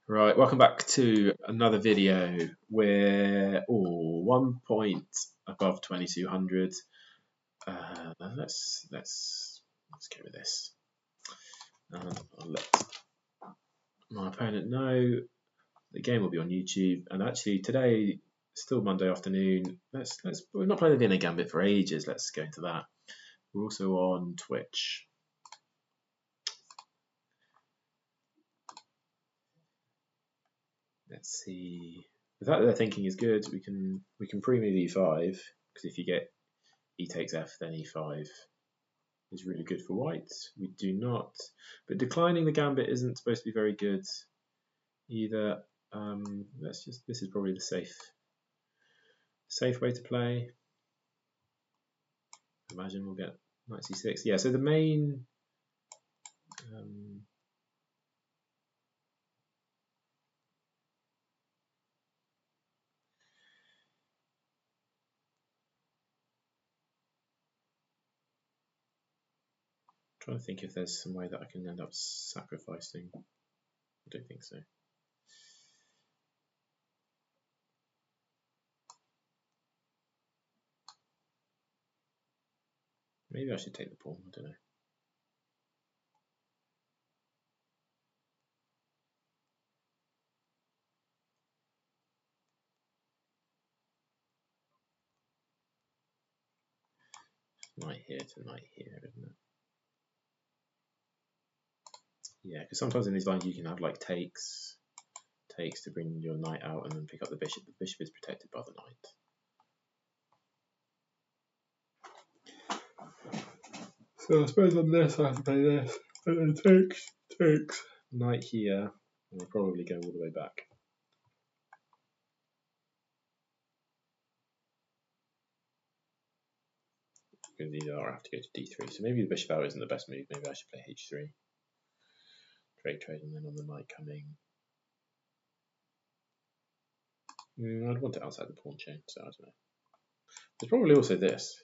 Right, welcome back to another video. We're 1 point above 2200. Let's go with this. And I'll let my opponent know the game will be on YouTube. And actually today, still Monday afternoon. We've not played the Vienna Gambit for ages. Let's go into that. We're also on Twitch. Let's see. The fact that they're thinking is good. We can pre-move e5 because if you get e takes f, then e5 is really good for white. We do not, but declining the gambit isn't supposed to be very good either. This is probably the safe way to play. Imagine we'll get knight c6. Yeah, so the main trying to think if there's some way that I can end up sacrificing. I don't think so. Maybe I should take the pawn, I don't know. Knight here to knight here, isn't it? Yeah, because sometimes in these lines you can have like takes to bring your knight out and then pick up the bishop. The bishop is protected by the knight. So I suppose on this I have to play this. And then takes. Knight here, and I'll probably go all the way back. Because either I have to go to d3. So maybe the bishop out isn't the best move. Maybe I should play h3. Trade, and then on the knight coming. I'd want it outside the pawn chain, so I don't know. There's probably also this.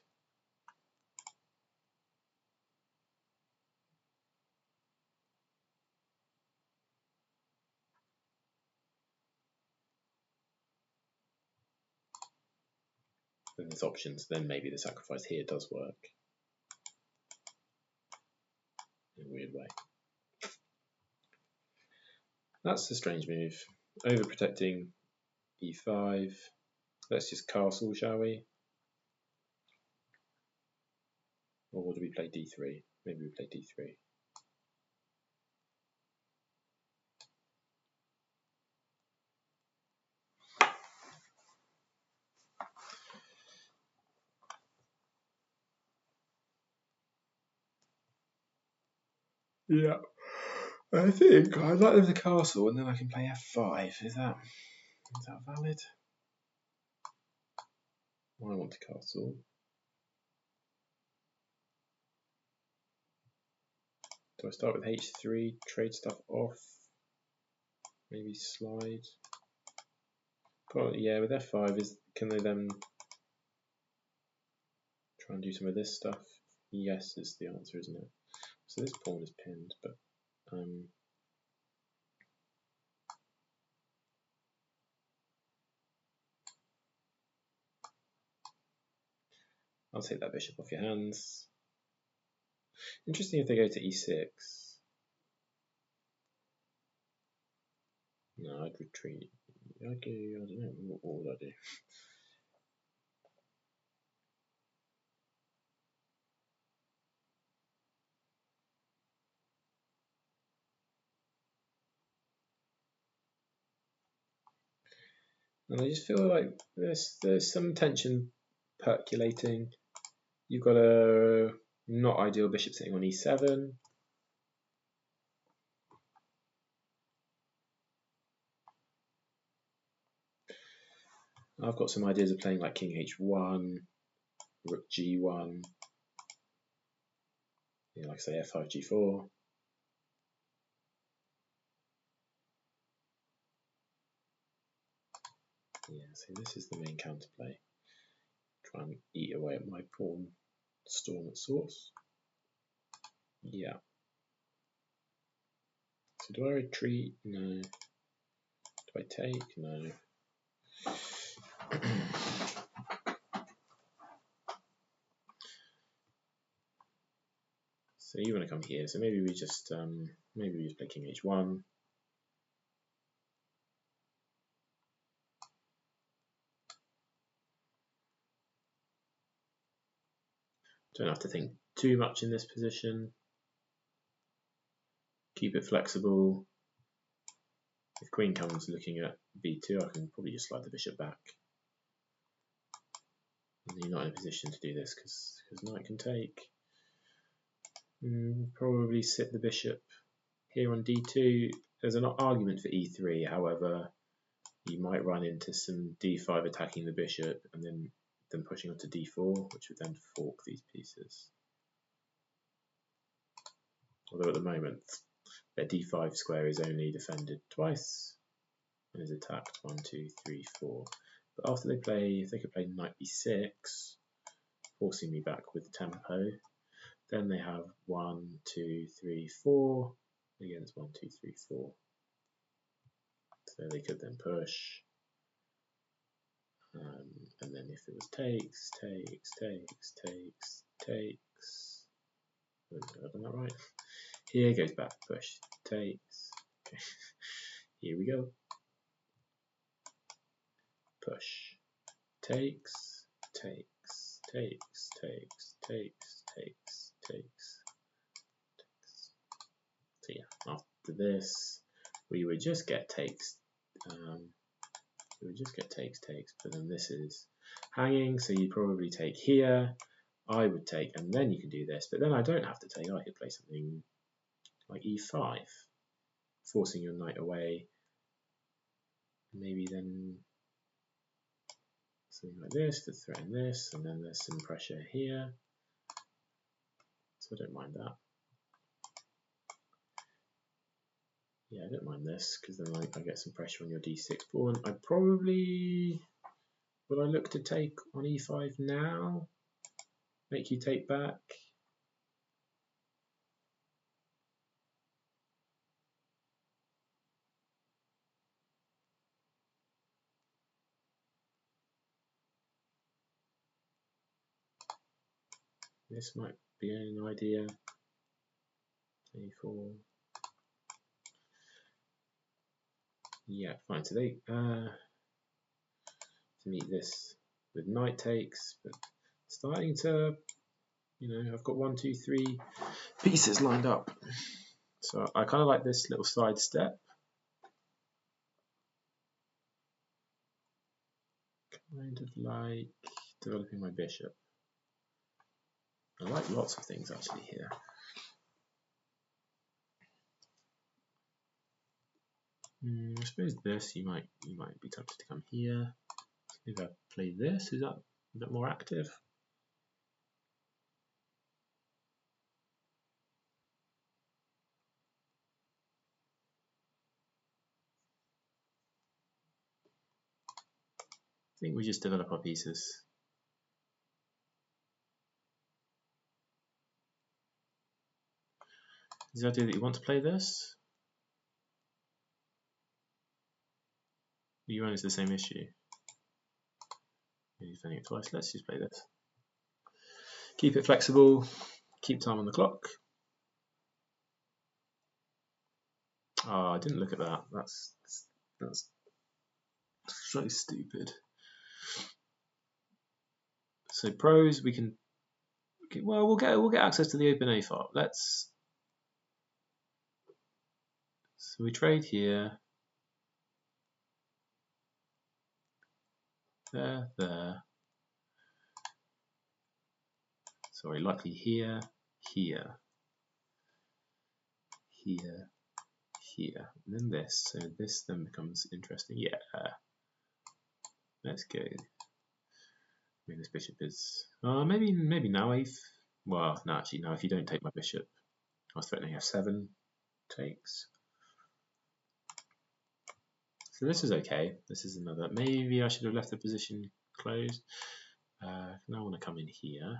Then there's options. Then maybe the sacrifice here does work. In a weird way. That's a strange move. Overprotecting e5. Let's just castle, shall we? Or do we play d3? Maybe we play d3. Yeah. I think I'd like them to castle and then I can play f5. Is that valid? I want to castle. Do I start with h3, trade stuff off? Maybe slide? Probably, yeah, with f5, can they then try and do some of this stuff? Yes is the answer, isn't it? So this pawn is pinned, but I'll take that bishop off your hands. Interesting if they go to e6. No, I'd retreat. I don't know, what would I do? And I just feel like there's some tension percolating. You've got a not ideal bishop sitting on e7. I've got some ideas of playing like king h1, rook g1, like say f5 g4. Yeah, so this is the main counterplay. Try and eat away at my pawn storm at source. Yeah. So do I retreat? No. Do I take? No. So you want to come here. So maybe we just play king h1. Don't have to think too much in this position. Keep it flexible. If queen comes looking at b2, I can probably just slide the bishop back. And you're not in a position to do this because knight can take. Probably sit the bishop here on d2. There's an argument for e3, however, you might run into some d5 attacking the bishop and then pushing onto d4, which would then fork these pieces. Although at the moment, their d5 square is only defended twice and is attacked 1, 2, 3, 4. But after if they could play knight b6, forcing me back with tempo, then they have 1, 2, 3, 4 against 1, 2, 3, 4. So they could then push. And then if it was takes. Have I done that right? Here goes back, push, takes. Okay. Here we go. Push, takes. So yeah, after this, we would just get takes. But then this is hanging, so you probably take here. I would take, and then you can do this. But then I don't have to take. I could play something like e5, forcing your knight away. Maybe then something like this to threaten this, and then there's some pressure here. So I don't mind that. Yeah, I don't mind this because then I get some pressure on your d6 pawn. Would I look to take on e5 now? Make you take back? This might be an idea. a4. Yeah, fine. So they to meet this with knight takes, but starting to, I've got 1, 2, 3 pieces lined up. So I kind of like this little side step. Kind of like developing my bishop. I like lots of things actually here. I suppose this you might be tempted to come here. If I play this, is that a bit more active? I think we just develop our pieces. Is the idea that you want to play this? You run into the same issue. You're defending it twice. Let's just play this. Keep it flexible. Keep time on the clock. Oh, I didn't look at that. That's so stupid. So pros, we'll get access to the open A file. So we trade here. There. Sorry, likely here. And then this. So this then becomes interesting. Yeah. Let's go. I mean, this bishop is maybe now well, no, actually, no. If you don't take my bishop, I was threatening f7 takes. So this is okay. This is another. Maybe I should have left the position closed. Now I want to come in here.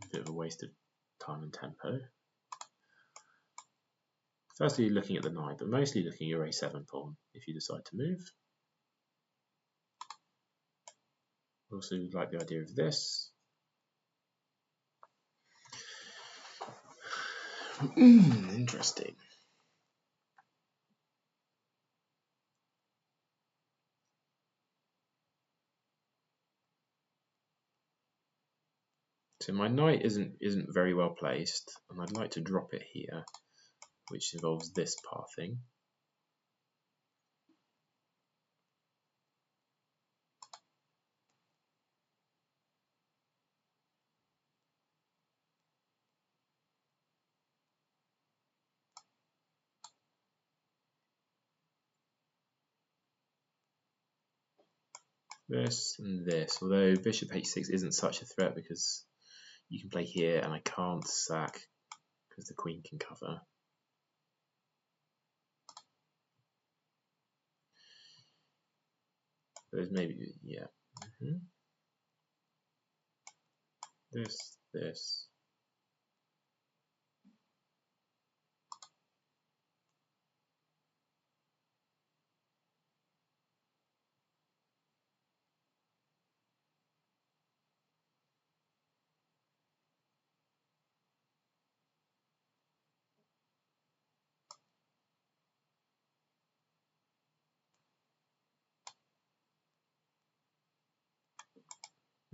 a bit of a waste of time and tempo. Firstly, looking at the knight, but mostly looking at your a7 pawn if you decide to move. Also like the idea of this. Interesting. So my knight isn't very well placed, and I'd like to drop it here, which involves this pathing. This and this, although bishop h6 isn't such a threat because you can play here and I can't sack because the queen can cover. There's maybe, yeah. This.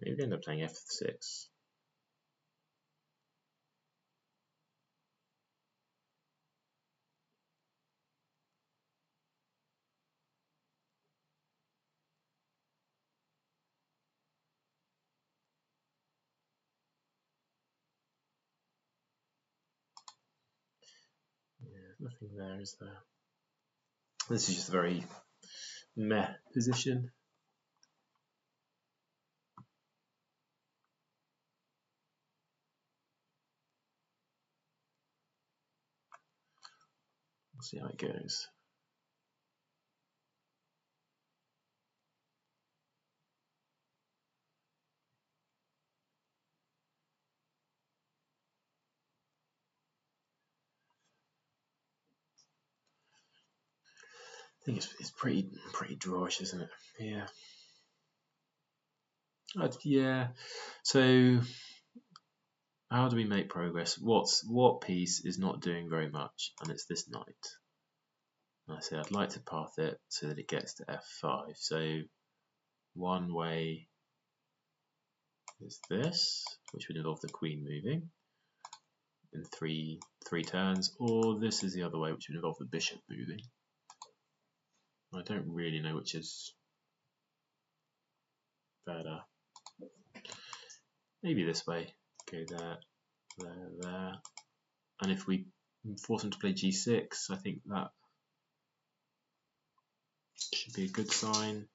Maybe we end up playing f6. Nothing there, is there? This is just a very meh position. We'll see how it goes. I think it's pretty drawish, isn't it? Yeah. Yeah. So how do we make progress? What piece is not doing very much? And it's this knight. And I say I'd like to path it so that it gets to f5. So one way is this, which would involve the queen moving in three turns, or this is the other way, which would involve the bishop moving. I don't really know which is better. Maybe this way. Go there, there. And if we force him to play g6, I think that should be a good sign.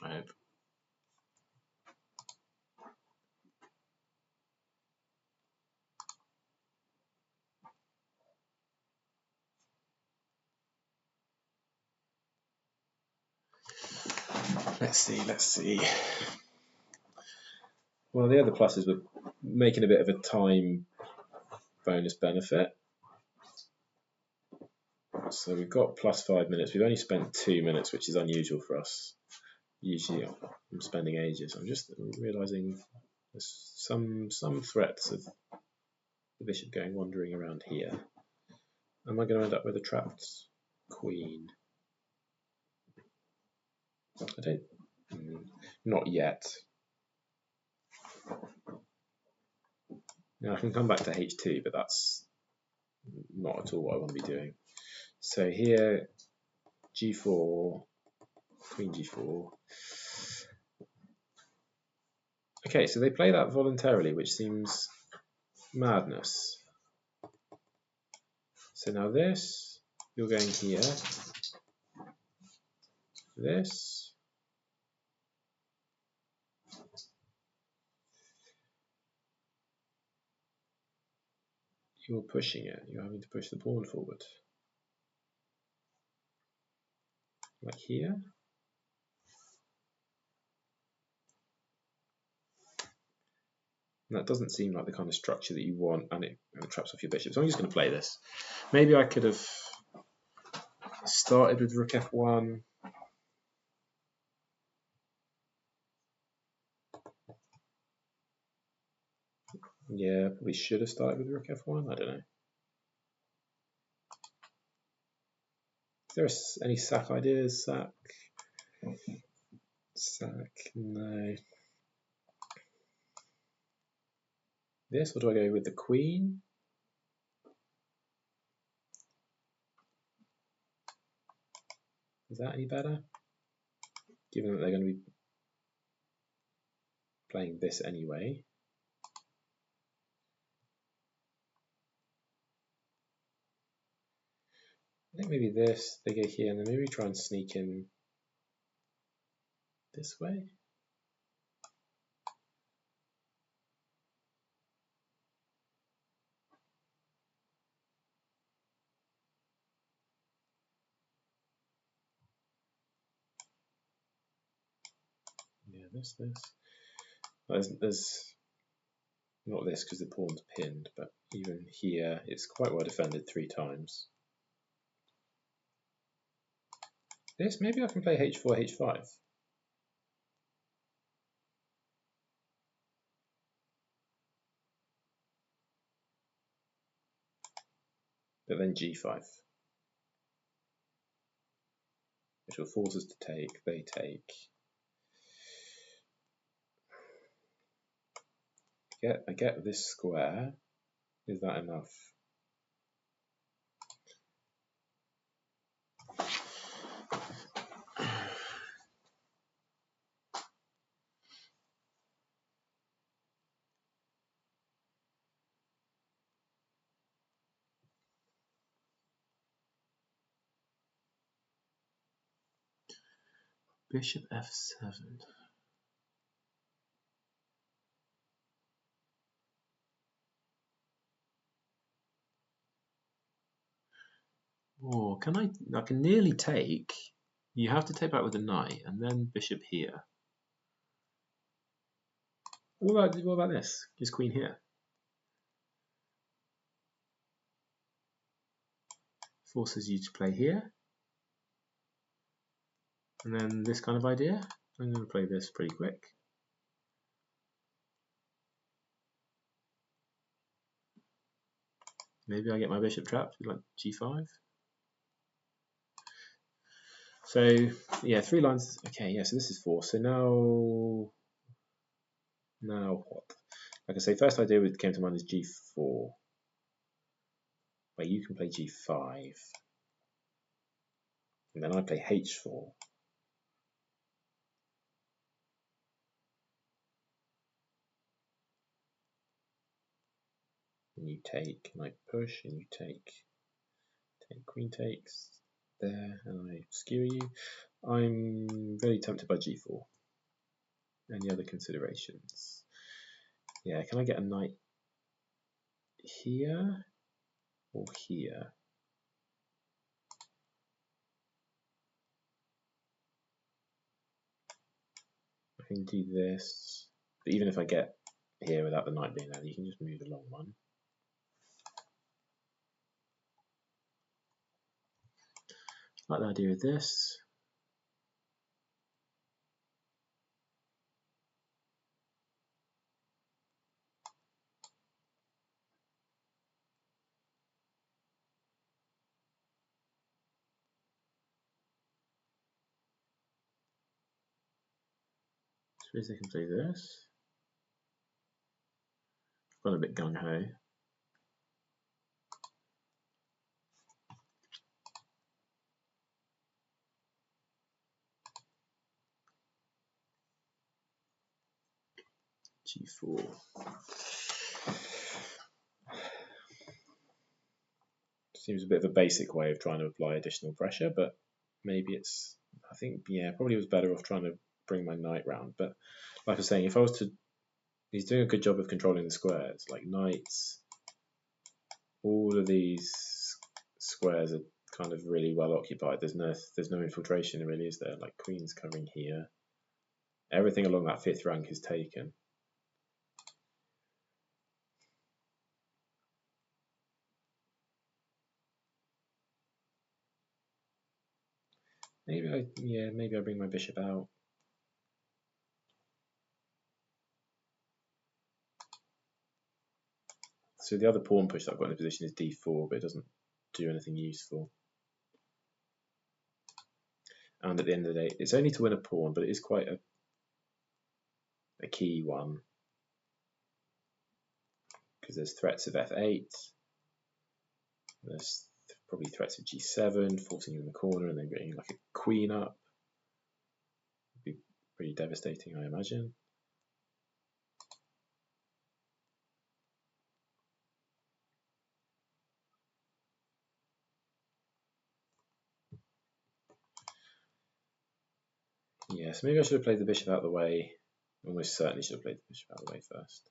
I hope. Let's see. Well, the other pluses were making a bit of a time bonus benefit. So we've got plus 5 minutes. We've only spent 2 minutes, which is unusual for us. Usually I'm spending ages. I'm just realizing there's some threats of the bishop going wandering around here. Am I going to end up with a trapped queen? I don't. Not yet. Now I can come back to h2, but that's not at all what I want to be doing. So here, g4, queen g4. Okay, so they play that voluntarily, which seems madness. So now this, you're going here. This. You're pushing it. You're having to push the pawn forward. Like here. And that doesn't seem like the kind of structure that you want, and it traps off your bishop. So I'm just going to play this. Maybe I could have started with rook f1. Yeah, probably should have started with rook f1. I don't know. Is there any sack ideas? Sack, no. This, or do I go with the queen? Is that any better? Given that they're going to be playing this anyway. I think maybe this, they go here, and then maybe try and sneak in this way. Yeah, this. There's not this because the pawn's pinned, but even here it's quite well defended 3 times. This, maybe I can play h4, h5. But then g5. Which will force us to take, they take. I get this square. Is that enough? Bishop f7. Oh, I can nearly take. You have to take back with a knight, and then bishop here. What about this? Just queen here. Forces you to play here. And then this kind of idea. I'm going to play this pretty quick. Maybe I get my bishop trapped with like g5. So yeah, 3 lines. Okay, yeah, so this is 4. So now what? Like I say, first idea that came to mind is g4. Where you can play g5. And then I play h4. And you take, and I push, and you take queen takes there, and I skewer you. I'm very tempted by g4. Any other considerations? Yeah, can I get a knight here or here? I can do this, but even if I get here without the knight being there, you can just move along one. Like the idea of this. Suppose they can play this. Got a bit gung-ho. G4. Seems a bit of a basic way of trying to apply additional pressure, but maybe it's, I think, yeah, probably was better off trying to bring my knight round. But like I was saying, if I was to, he's doing a good job of controlling the squares, like knights, all of these squares are kind of really well occupied. There's no infiltration really, is there? Like queen's covering here. Everything along that 5th rank is taken. maybe I bring my bishop out. So the other pawn push that I've got in the position is d4, but it doesn't do anything useful. And at the end of the day, it's only to win a pawn, but it is quite a key one. Because there's threats of f8. There's probably threats of g7, forcing you in the corner and then getting like a queen up. It'd be pretty devastating, I imagine. Yeah, so maybe I should have played the bishop out of the way. Almost certainly should have played the bishop out of the way first.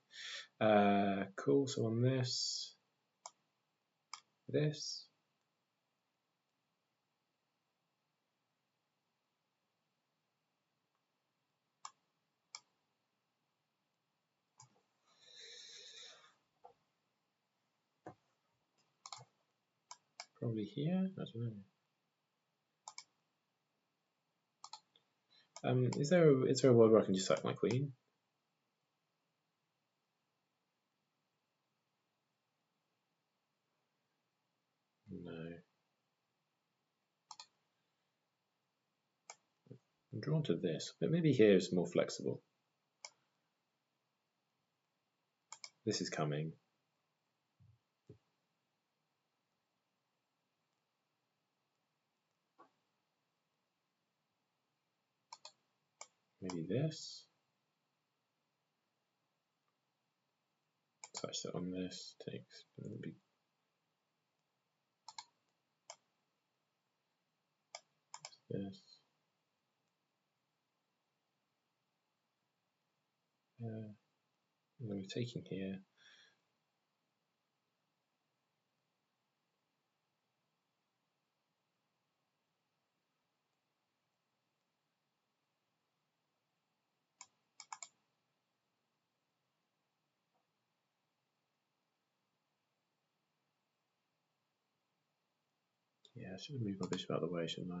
Cool, so on this. Probably here, I don't know. Is there a world where I can just sack my queen? No. I'm drawn to this, but maybe here is more flexible. This is coming. Maybe this. Touch that on this, takes, maybe this. And then we're taking here. Yeah, I should have moved my bishop out of the way, shouldn't I?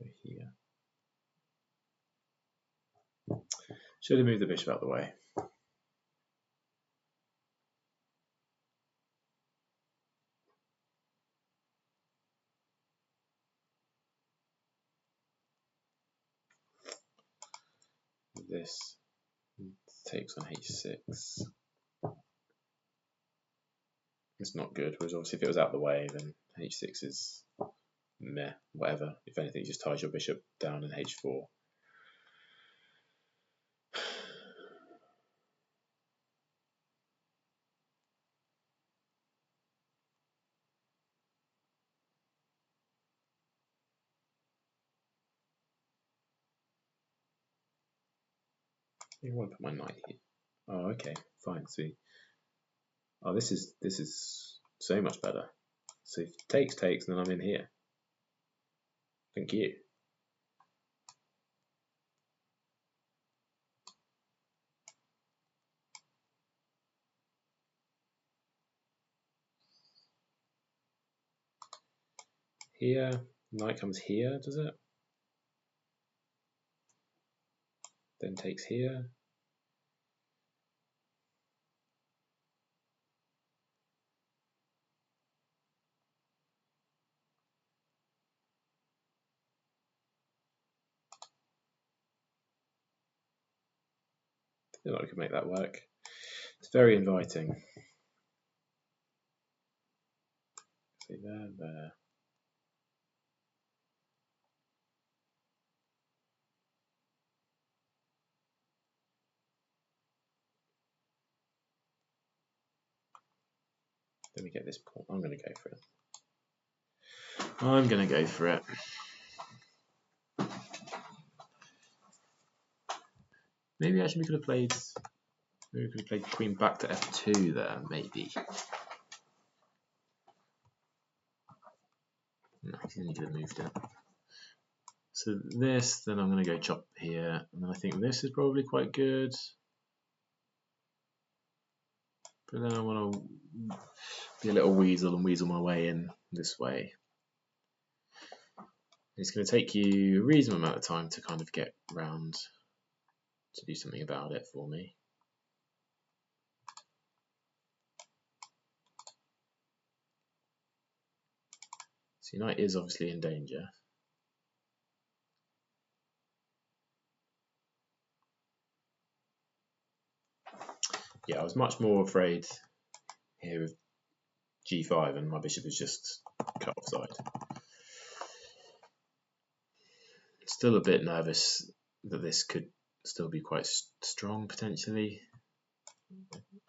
So here. Should have moved the bishop out of the way. This takes on h6. It's not good, whereas obviously if it was out of the way, then h6 is meh, whatever. If anything, it just ties your bishop down in h4. I want to put my knight here. Oh, okay, fine. See, oh, this is so much better. So if takes, and then I'm in here. Thank you. Here, knight comes here, does it? Then takes here. I feel like I could make that work. It's very inviting. See there. Then we get this pawn. I'm going to go for it. I'm going to go for it. Maybe actually we could have played. Maybe we could have played queen back to f2 there. Maybe. No, then you could have moved it. So this, then I'm going to go chop here, and then I think this is probably quite good. But then I want to be a little weasel and weasel my way in this way. It's going to take you a reasonable amount of time to kind of get round to do something about it for me. So your knight is obviously in danger. Yeah, I was much more afraid here of g5, and my bishop is just cut offside. Still a bit nervous that this could still be quite strong potentially.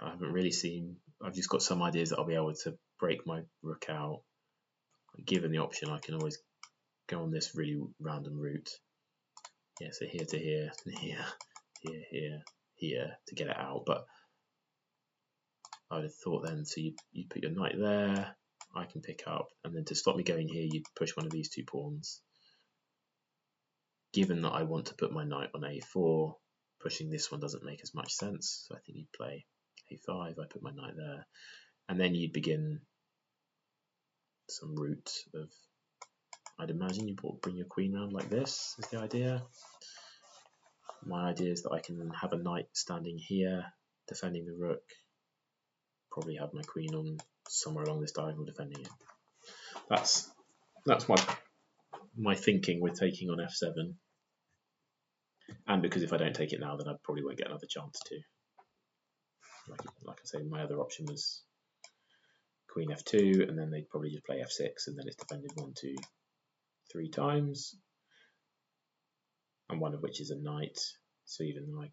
I haven't really seen. I've just got some ideas that I'll be able to break my rook out. Given the option, I can always go on this really random route. Yeah, so here to here, here, here, here, here to get it out. But I would have thought then, so you put your knight there, I can pick up, and then to stop me going here, you push one of these two pawns. Given that I want to put my knight on a4, pushing this one doesn't make as much sense. So I think you'd play a5, I put my knight there, and then you'd begin some route of, I'd imagine you bring your queen round like this is the idea. My idea is that I can have a knight standing here, defending the rook, probably have my queen on somewhere along this diagonal defending it. That's my thinking with taking on f7. And because if I don't take it now, then I probably won't get another chance to. Like I say, my other option was queen f2, and then they'd probably just play f6, and then it's defended 1, 2, 3 times, and one of which is a knight. So even though I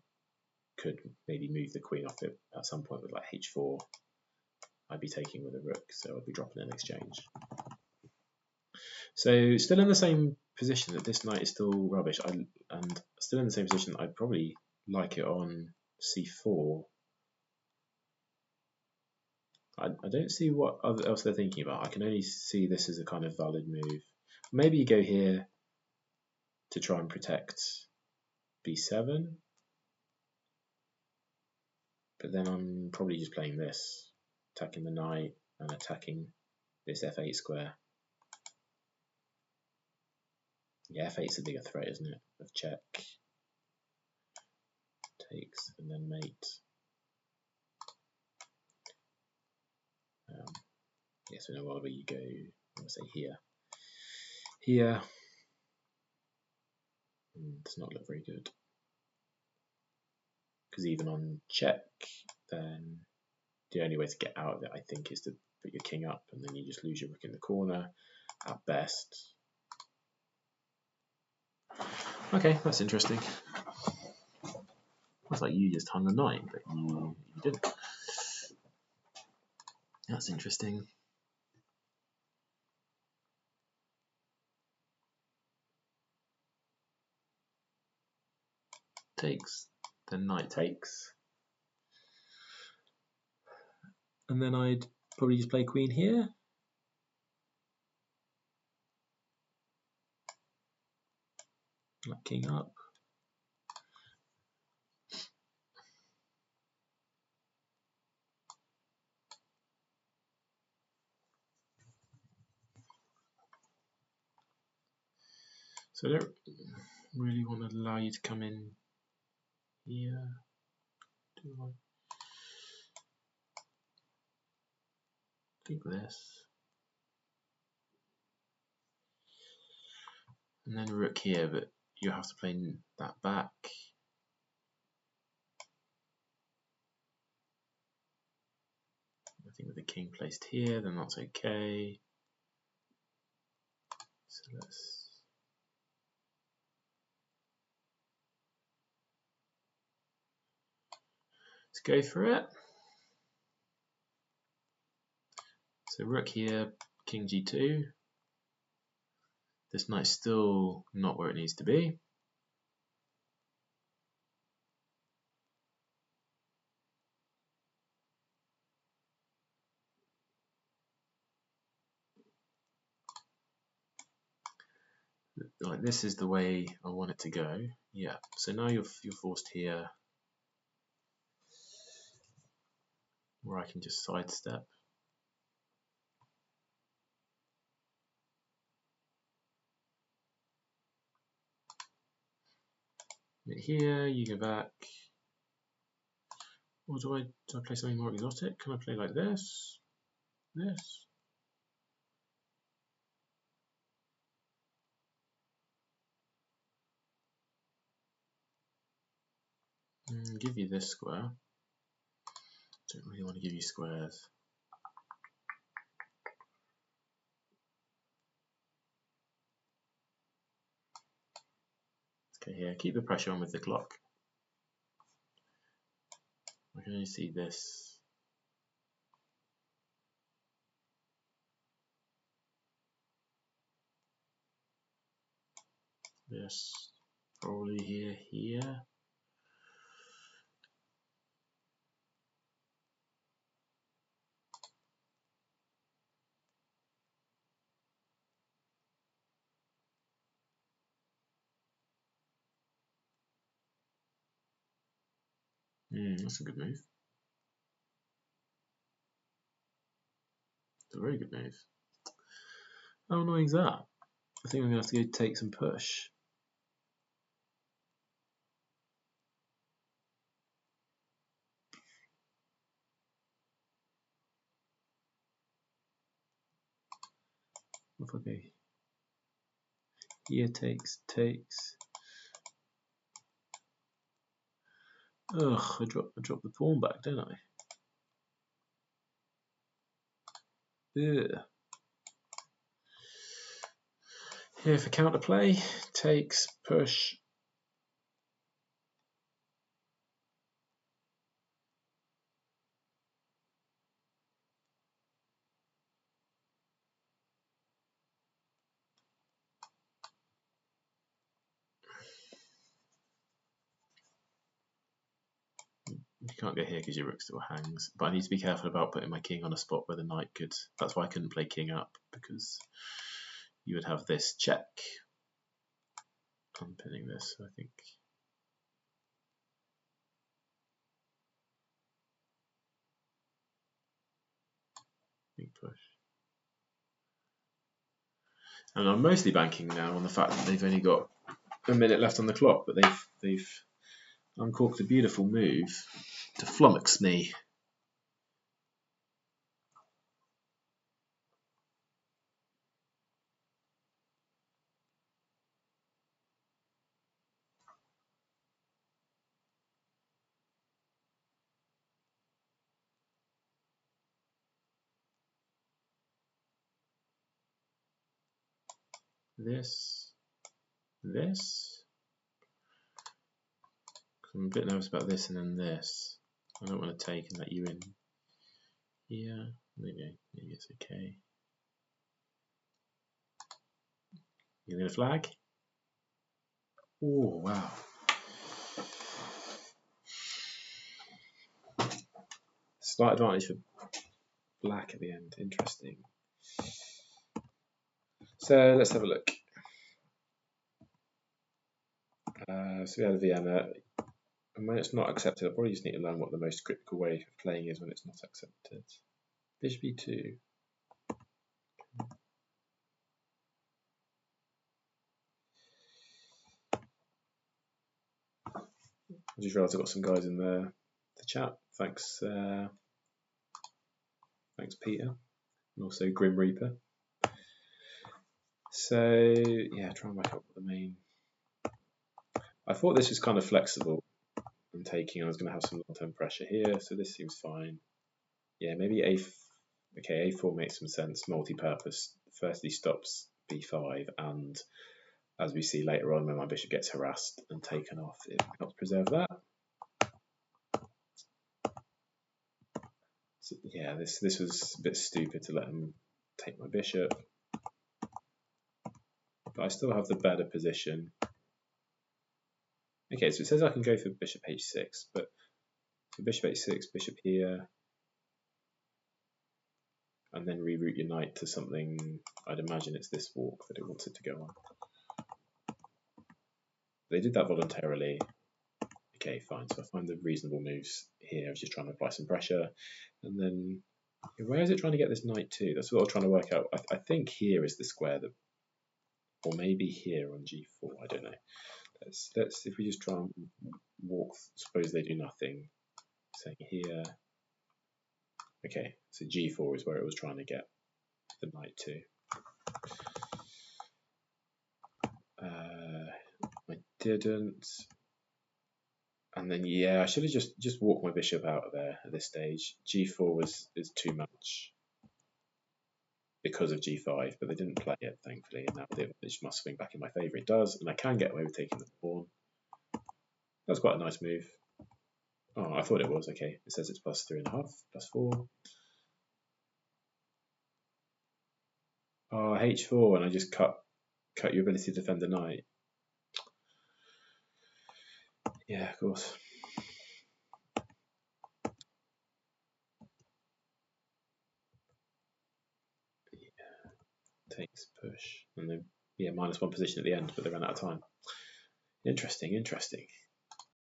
could maybe move the queen off it at some point with like h4, I'd be taking with a rook, so I'd be dropping an exchange. So still in the same position that this knight is still rubbish, and still in the same position that I'd probably like it on c4. I don't see what else they're thinking about. I can only see this as a kind of valid move. Maybe you go here to try and protect b7, but then I'm probably just playing this, attacking the knight and attacking this f8 square. Yeah, f8's a bigger threat, isn't it? Of check, takes, and then mate. Yeah, so now whatever you go, I'm gonna say here. Here does not look very good. Because even on check, then the only way to get out of it, I think, is to put your king up, and then you just lose your rook in the corner at best. Okay, that's interesting. Looks like you just hung a knight, but you didn't. That's interesting. Takes, then knight takes. And then I'd probably just play queen here. Like king up. So I don't really want to allow you to come in here, do I? I think this. And then rook here, but you have to play that back. I think with the king placed here, then that's okay. So let's go for it. So rook here, king g2. This knight's still not where it needs to be. Like, this is the way I want it to go. Yeah. So now you're forced here, where I can just sidestep. But here you go back. Or do I play something more exotic? Can I play like this? This? Give you this square. Don't really want to give you squares. Okay, here, keep the pressure on with the clock. I can only see this. This, probably here. That's a good move. It's a very good move. How annoying is that? I think I'm going to have to go take some push. If I go here, takes. Ugh, I dropped the pawn back, don't I? Ugh. Here for counterplay, takes, push. You can't go here because your rook still hangs. But I need to be careful about putting my king on a spot where the knight could. That's why I couldn't play king up, because you would have this check. I'm pinning this, I think. Big push. And I'm mostly banking now on the fact that they've only got a minute left on the clock, but they've uncorked a beautiful move to flummox me. This. I'm a bit nervous about this and then this. I don't want to take and let you in here. Maybe it's okay. You gonna flag? Oh wow. Slight advantage for black at the end. Interesting. So let's have a look. So we had a Vienna. And when it's not accepted, I probably just need to learn what the most critical way of playing is when it's not accepted. Bishop e2. I just realised I've got some guys in the chat. Thanks, thanks Peter, and also Grim Reaper. So yeah, try and back up with the main. I thought this was kind of flexible. I'm taking. I was going to have some long-term pressure here, so this seems fine. Yeah, maybe okay, a4 makes some sense. Multi-purpose. Firstly, stops b5, and as we see later on, when my bishop gets harassed and taken off, it helps preserve that. So, yeah, this was a bit stupid to let him take my bishop. But I still have the better position. Okay, so it says I can go for bishop h6, but for bishop h6, bishop here, and then reroute your knight to something. I'd imagine it's this walk that it wanted to go on. They did that voluntarily. Okay, fine. So I find the reasonable moves here. I was just trying to apply some pressure. And then, where is it trying to get this knight to? That's what I'm trying to work out. I think here is the square that, or maybe here on g4. I don't know. Let's if we just try and walk. Suppose they do nothing. Saying here. Okay, so g4 is where it was trying to get the knight to. I didn't. And then, yeah, I should have just walked my bishop out of there at this stage. g4 is too much because of g5, but they didn't play it, thankfully, and now it must swing back in my favour. It does, and I can get away with taking the pawn. That's quite a nice move. Oh, I thought it was. Okay, it says it's plus 3.5, plus 4. Oh, h4, and I just cut your ability to defend the knight. Yeah, of course. Takes push, and then yeah, -1 position at the end, but they ran out of time. Interesting.